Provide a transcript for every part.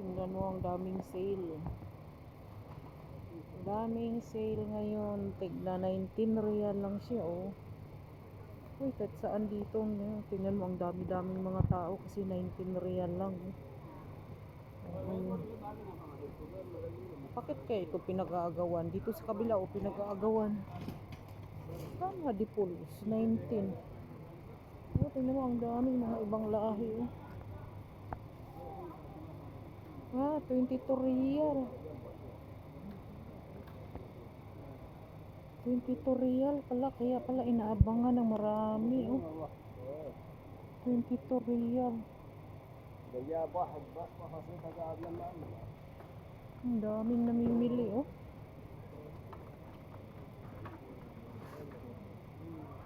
Tingnan mo, ang daming sale. Daming sale ngayon. Tigna 19 real lang siya, oh. Uy, kahit saan dito. Tingnan mo, ang dami-daming mga tao kasi 19 real lang. Bakit kaya ito pinag-aagawan? Dito sa kabila, oh, pinag-aagawan. Saan Hadipulus? 19. Oh, tingnan mo, ang daming mga ibang lahi, oh. 22 real. 22 real pala, kaya pala inaabangan ng marami, oh. 22 real. Ang daming namimili, oh.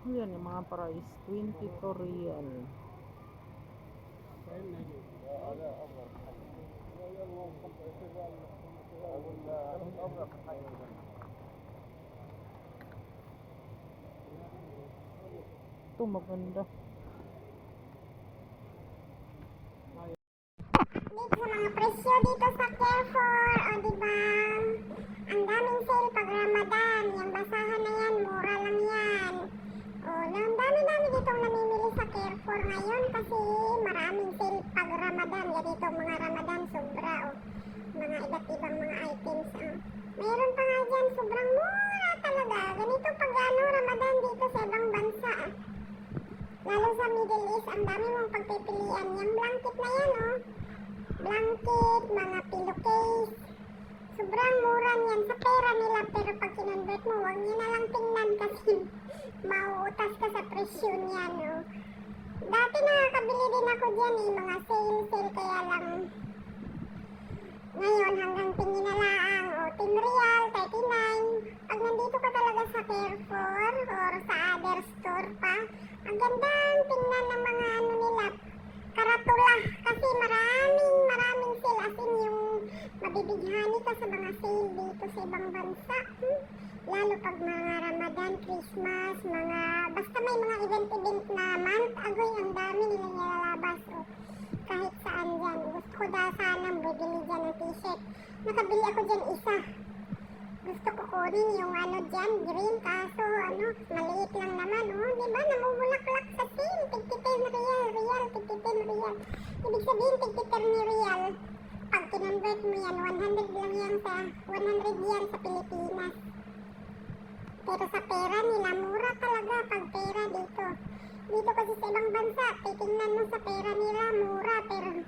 Yan yung mga price, 22 real. Ito maganda. Dito sa mga presyo dito sa Carrefour, o diba? Ang daming sale pag Ramadan. Yung basahan na yan, mura lang yan. O, ang dami-dami ditong namimili sa Carrefour ngayon kasi maraming sale pag Ramadan. Yan dito mga Ramadan, sobra, o. Mga iba't ibang mga items, o. Mayroon pa nga dyan, sobrang mura talaga. Ganito pag Ramadan dito sa ibang bansa, lalo sa Middle East, ang dami mong pagpipilian. Yung blanket na yan, oh. Blanket, mga pillowcase. Sobrang mura niyan sa pera nila, pero pag kinonvert mo, huwag niyo na lang tingnan kasi mauutas ka sa presyo niyan, oh. Dati nakakabili din ako dyan, mga sale, kaya lang ngayon hanggang tingin na lang, o 10 real, 39. Pag nandito ka talaga sa Carrefour or sa other store pa, ang gandang tingnan ng mga ano nila, karatula, kasi maraming sale, as in yung mabibighani ka sa mga sale dito sa ibang bansa, lalo pag mga Ramadan, Christmas, mga basta may mga event na month, agoy ang dami nila nilalabas, oh. Kahit saan dyan, gusto ko sanang bibili dyan ng t-shirt. Nakabili ako dyan isa, gusto ko kunin yung ano dyan, green, kaso ano, maliit lang naman, oh. Diba, namumulaklak sa sale, tig-10 real, tig-10 real. Ibig sabihin, tig-10 real. Pag kinonvert mo yan, 100 lang yan sa, 100 yan sa Pilipinas. Pero sa pera nila, mura talaga pag pera dito. Dito kasi sa ibang bansa, titingnan mo sa pera nila, mura, pero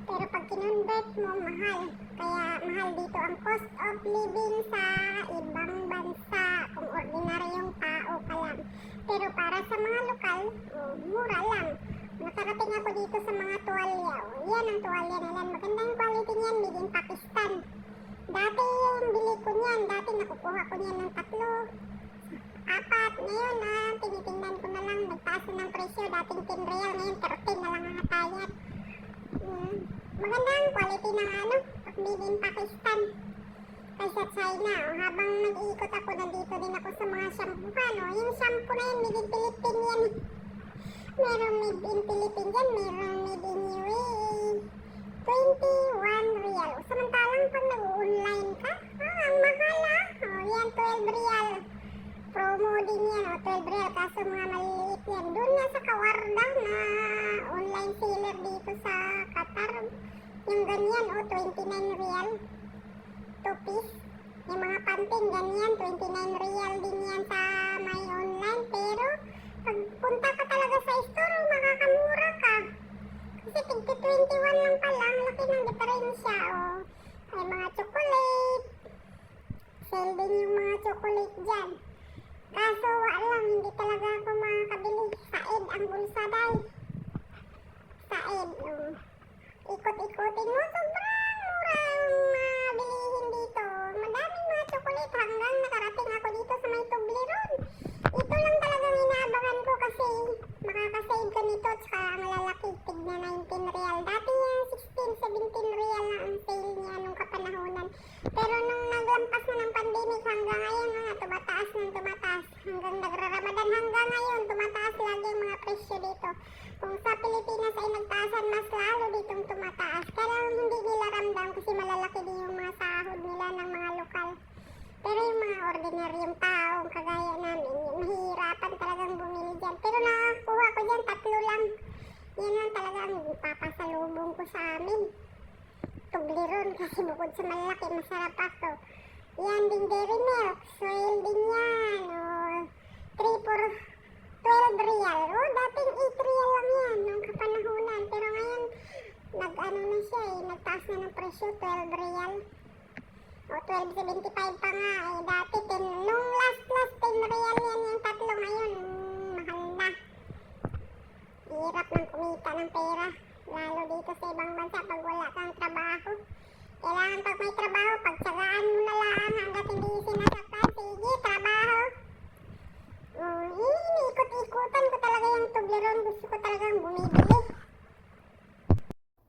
pag kinonvert mo, mahal. Kaya mahal dito ang cost of living sa ibang bansa, kung ordinaryong tao ka lang. Pero para sa mga lokal, mura lang. Nakarating ako dito sa mga tuwalya. Yan ang tuwalya nila. Maganda yung quality niyan, made in Pakistan. Dati yung bili ko niyan, dati nakukuha ko niyan ng 3, 4. Ngayon tinitingnan ko na lang, nagtaas na ng presyo. Dating 10 real, ngayon 13 na lang ang hatayat. Maganda ang quality ng ano, made in Pakistan. Kaysa China, habang nag-iikot ako, nandito din ako sa mga shampoohan, yung shampoo na yun, made in Philippines yan. Merong made in Philippines yan, merong made in UAE. 21 real. Samantalang pag nag-online ka, ang mahal, yan 12 real. Promo din yan, 12 real, kaso mga maliliit yan. Doon nga sa Kawarda na online seller dito sa Qatar, yung ganyan, 29 real. 2 piece. Yung mga panting, ganyan, 29 real din yan sa may online. Pero, pag punta ka talaga sa store, makakamura ka. Kasi tig-21 lang pala, ang laki ng diferensya, oh. Ay, mga chocolate. Sale din yung mga chocolate dyan. Kaso, lang, hindi talaga ako makakabili. Saed ang bulsa, day. Saed, ikot-ikotin mo, sobrang mura ang bilihin dito. Madaming mga chocolate hanggang nakarating ako dito sa may Toblerone. Ito lang talagang inaabangan ko kasi makakasave ka nito, tsaka ang lalaki, tigna 19 real. Dati yan, 16, 17 real na ang sale niya nung kapanahonan. Pero nung naglampas na ng pandemic hanggang ngayon, tumataas ng tumataas. Hanggang nagra-Ramadan hanggang ngayon, tumataas lagi ang mga presyo dito. Kung sa Pilipinas ay nagtaasan mas lalo sa amin. Toblerone kasi bukod sa malaki, masarap pa to. Yan din dairy milk, soil din yan. O, 3 for 12 real. O, dating 8 real lang yan nung kapanahunan. Pero ngayon, nag-ano na siya eh, nagtaas na ng presyo, 12 real. O, 12.75 pa nga eh. Dati, nung last 10 real yan yung tatlo. Ngayon, mahal na. Hirap ng kumita ng pera. Lalo dito sa ibang bansa pag wala kang trabaho. Kailangan pag may trabaho, pagtsagaan mo na lang hanggat hindi sinasaktan. Sige, trabaho. Iniikot-ikutan ko talaga yung Toblerone. Gusto ko talagang bumibili.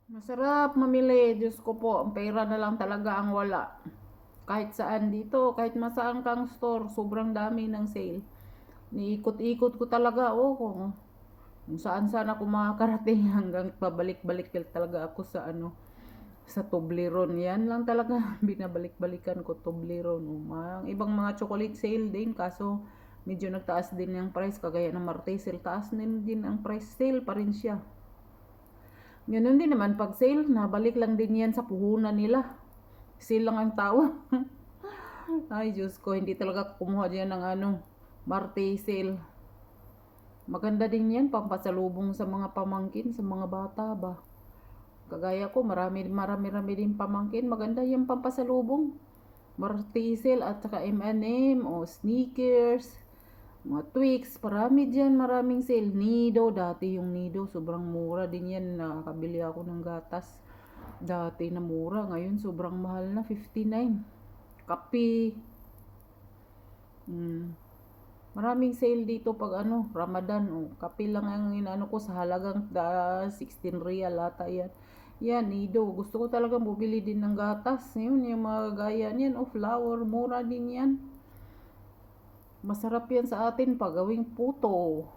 Masarap mamili. Diyos ko po, ang pera na lang talaga ang wala. Kahit saan dito, kahit masaan kang store, sobrang dami ng sale. Niikot-ikot ko talaga, kung saan-saan ako makakarating hanggang pabalik-balik talaga ako sa sa Toblerone. Yan lang talaga binabalik-balikan ko, Toblerone. Ang ibang mga chocolate sale din, kaso medyo nagtaas din yung price, kagaya ng Martesel, taas din ang price, sale pa rin siya. Ganun din naman pag sale, nabalik lang din yan sa puhunan nila. Sale lang ang tawa. Ay Diyos ko, hindi talaga kumuha dyan ng Martesel. Maganda din yan, pampasalubong sa mga pamangkin, sa mga bata ba. Kagaya ko, marami din pamangkin. Maganda yung pampasalubong. Martesel at saka M&M o Snickers, mga Twix, maraming sale. Nido, dati yung Nido, sobrang mura din yan. Nakakabili ako ng gatas. Dati na mura, ngayon sobrang mahal na, 59. Kape. Maraming sale dito pag Ramadan. Kape lang ang inano ko sa halagang 16 real ata yan. Yan, Nido. Gusto ko talagang bumili din ng gatas. Yun, yung mga gaya niyan. Flour, mura din yan. Masarap yan sa atin pag gawing puto.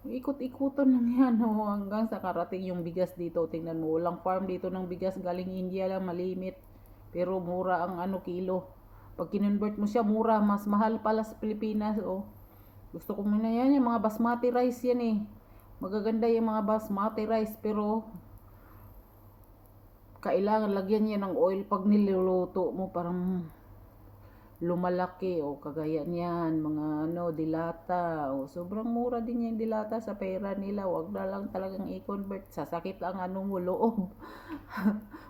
Ikot-ikuton lang yan hanggang sa karating yung bigas dito. Tingnan mo, walang farm dito ng bigas. Galing India lang, malimit. Pero mura ang kilo. Pag kinonvert mo siya, mura. Mas mahal pala sa Pilipinas. Gusto ko muna yan, yung mga basmati rice yan eh. Magaganda yung mga basmati rice, pero kailangan lagyan yan ng oil pag niluluto mo, parang lumalaki. Kagaya niyan, mga dilata. Sobrang mura din yung dilata sa pera nila. Wag na lang talagang i-convert. Sasakit ang mo loob.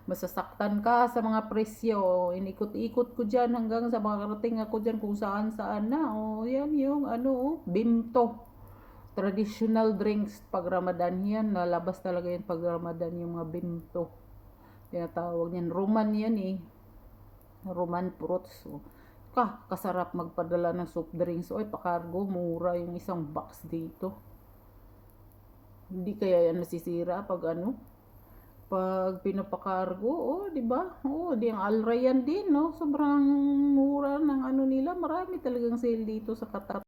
Masasaktan ka sa mga presyo. Inikot-ikot ko dyan hanggang sa makarating ako dyan kung saan-saan na. Yan yung Bimto. Traditional drinks pag Ramadan yan. Lalabas talaga yan pag Ramadan yung mga Bimto. Tinatawag yan. Roman yan eh. Roman fruits. Kasarap magpadala ng soft drinks. Pakargo, mura yung isang box dito. Hindi kaya yan nasisira pag pag pinapakargo, di ba? Di ang Alrayan din, sobrang mura ng nila. Marami talagang sale dito sa Qatar.